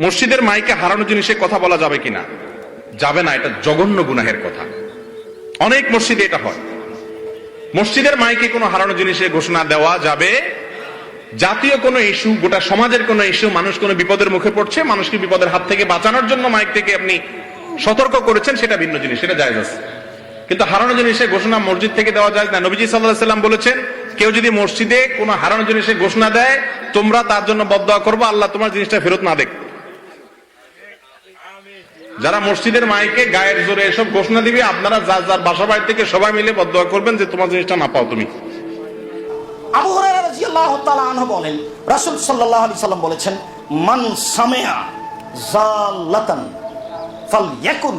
মসজিদের মাইকে হারানো জিনিসে কথা বলা যাবে কিনা? যাবে না, এটা জঘন্য গুনাহের কথা। অনেক মসজিদে এটা হয়। মসজিদের মাইকে কোনো হারানো জিনিসে ঘোষণা দেওয়া যাবে। জাতীয় কোনো ইস্যু, গোটা সমাজের কোনো ইস্যু, মানুষ কোনো বিপদের মুখে পড়ছে, মানুষকে বিপদের হাত থেকে বাঁচানোর জন্য মাইক থেকে আপনি সতর্ক করেছেন, সেটা ভিন্ন জিনিস, সেটা জায়েজ আছে। কিন্তু হারানো জিনিসে ঘোষণা মসজিদ থেকে দেওয়া যায় না। নবীজি সাল্লাল্লাহু আলাইহি সাল্লাম বলেছেন, কেউ যদি মসজিদে কোনো হারানো জিনিসে ঘোষণা দেয়, তোমরা তার জন্য বদদোয়া করবে, আল্লাহ তোমার জিনিসটা ফেরত না দেখ। যারা মসজিদের মাইকে গায়ের জোরে এসব ঘোষণা দিবে, আপনারা যার যার বাসা বাড়ি থেকে সবাই মিলে বদদোয়া করবেন যে তোমার জিনিসটা না পাও তুমি। আবু হুরায়রা রাদিয়াল্লাহু তাআলা আনহু বলেন, রাসূল সাল্লাল্লাহু আলাইহি সাল্লাম বলেছেন, মান সামিআ জাল্লাতান ফালইয়াকুন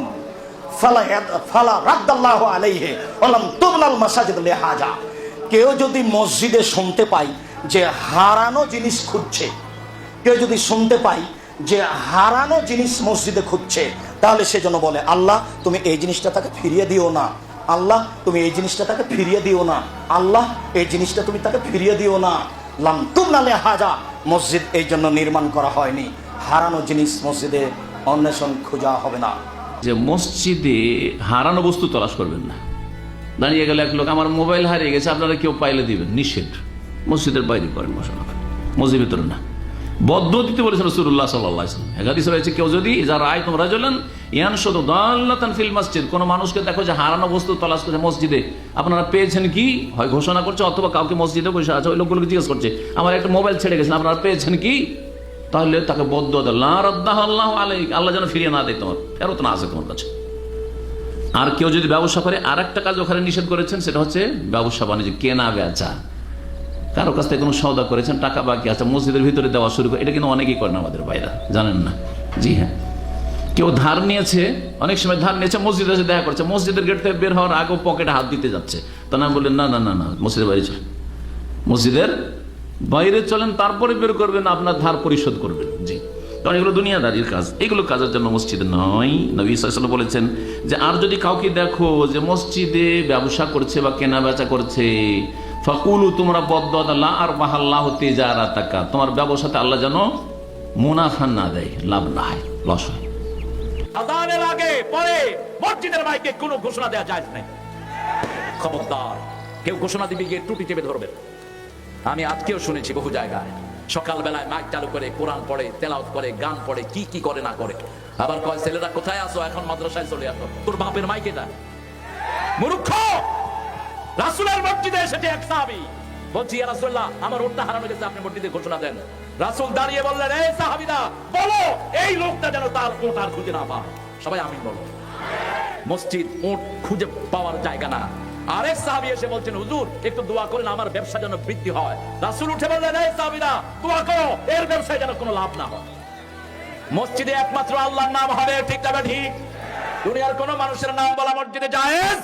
ফালা রাদ্দাল্লাহু আলাইহি ওয়া লাম তুবনাল মাসাজিদ লিহাজা। কেউ যদি মসজিদে শুনতে পাই যে হারানো জিনিস খুঁজছে, কেউ যদি শুনতে পাই যে হারানো জিনিস মসজিদে খুঁজছে, তাহলে সে যেন বলে, আল্লাহ তুমি এই জিনিসটা তাকে ফিরিয়ে দিও না, আল্লাহ তুমি এই জিনিসটা তাকে ফিরিয়ে দিও না, আল্লাহ এই জিনিসটা তুমি তাকে ফিরিয়ে দিও না। লাম তুবনা লিহাজা, মসজিদ এই জন্য নির্মাণ করা হয়নি। হারানো জিনিস মসজিদে অন্বেষণ খোঁজা হবে না। যে মসজিদে হারানো বস্তু তলাশ করবেন না। দাঁড়িয়ে গেল এক লোক, আমার মোবাইল হারিয়ে গেছে, আপনারা কেউ পাইলে দিবেন, নিষেধ। মসজিদের বাইরে করেন, বসানো করেন, মসজিদের ভিতরে না। বদ্ধ দিতে বলেছেন রাসূলুল্লাহ সাল্লাল্লাহু আলাইহি ওয়াসাল্লাম। হাদিসে রয়েছে, কেউ যদি যারা আইতুম রাজুলান ইয়ানশুদু দাল্লাতান ফিল মসজিদ, কোন মানুষকে দেখো যে হারানো বস্তু তলাশ করছে মসজিদে, আপনারা পেয়েছেন কি? হয় ঘোষণা করছে, অথবা কাউকে মসজিদে বসে আছে ওই লোকগুলোকে জিজ্ঞেস করছে, আমার একটা মোবাইল ছেড়ে গেছেন, আপনারা পেয়েছেন কি? তাহলে তাকে বদ্ধ দেয়, লা রাদ্দাহু আল্লাহু আলাইক, আল্লাহ যেন ফিরিয়ে না দেয়, তোমার ফেরত না আসে তোমার কাছে। আর কেউ যদি ব্যবসা করে, আর একটা কাজ ওখানে নিষেধ করেছেন, সেটা হচ্ছে ব্যবসা বাণিজ্য, কেনা বেচা। কারো কাছ থেকে কোনো সওদা করেছেন, টাকা বাকি আছে, মসজিদের ভিতরে দেওয়া শুরু করে, এটা কিন্তু অনেকেই করেন আমাদের ভাইরা, জানেন না? জি হ্যাঁ। কেউ ধার নিয়েছে, অনেক সময় ধার নিয়েছে, মসজিদে এসে দেখা করছে, মসজিদের গেট থেকে বের হওয়ার আগেও পকেটে হাত দিতে যাচ্ছে। তা না বললেন, না না না না, মসজিদের বাইরে চলেন, মসজিদের বাইরে চলেন, তারপরে বের করবেন, আপনার ধার পরিশোধ করবেন। জি, কারণ এগুলো দুনিয়াদারির কাজ, এগুলো কাজের জন্য মসজিদে নয়। নবী সাল্লাল্লাহু আলাইহি ওয়াসাল্লাম বলেছেন যে, আর যদি কাউকে দেখো যে মসজিদে ব্যবসা করছে বা কেনা বেচা করছে, ফাকুলু, তোমরা বদদোয়া দাও, লা আরবাহাল্লাহু তিজারাতাকা, তোমার ব্যবসাতে আল্লাহ যেন মুনাফা না দেয়, লাভ না হয়, লস হয়। আযানের আগে পরে মসজিদের মাইকে কোনো ঘোষণা দেওয়া যায় না। খবরদার, কেউ ঘোষণা দিবে গিয়ে টুটি চেপে ধরবে। আমি আজকেও শুনেছি বহু জায়গায়, সকালবেলায় মাইক চালু করে কোরআন পড়ে, তেলাওয়াত করে, গান পড়ে, কি কি করে না করে। আবার কয়, ছেলেরা কোথায় আসো, এখন মাদ্রাসায় চলে আসো, তোর বাপের মাইক এটা। মূর্খ! রাসূলের মসজিদে এসেছে এক সাহাবী, বলছি, ইয়া রাসূলুল্লাহ, আমার ওটটা হারানো গেছে, আপনি মসজিদে ঘোষণা দেন। রাসূল দাঁড়িয়ে বললেন, এই সাহাবীরা, বলো এই লোকটা যেন তার ওট আর খুঁজে না পায়। সবাই আমিন বলো। মসজিদ ওট খুঁজে পাওয়ার জায়গা না। আরেক সাহাবী এসে বলছেন, হুজুর একটু দোয়া করেন, আমার ব্যবসা যেন বৃদ্ধি হয়। রাসূল উঠে বললেন, এই সাহাবীরা, দোয়া করো, এর ব্যবসায় যেন কোনো লাভ না হয়। মসজিদে একমাত্র আল্লাহর নাম হবে, ঠিক তবে ঠিক। দুনিয়ার কোন মানুষের নাম বলা মসজিদে জায়েজ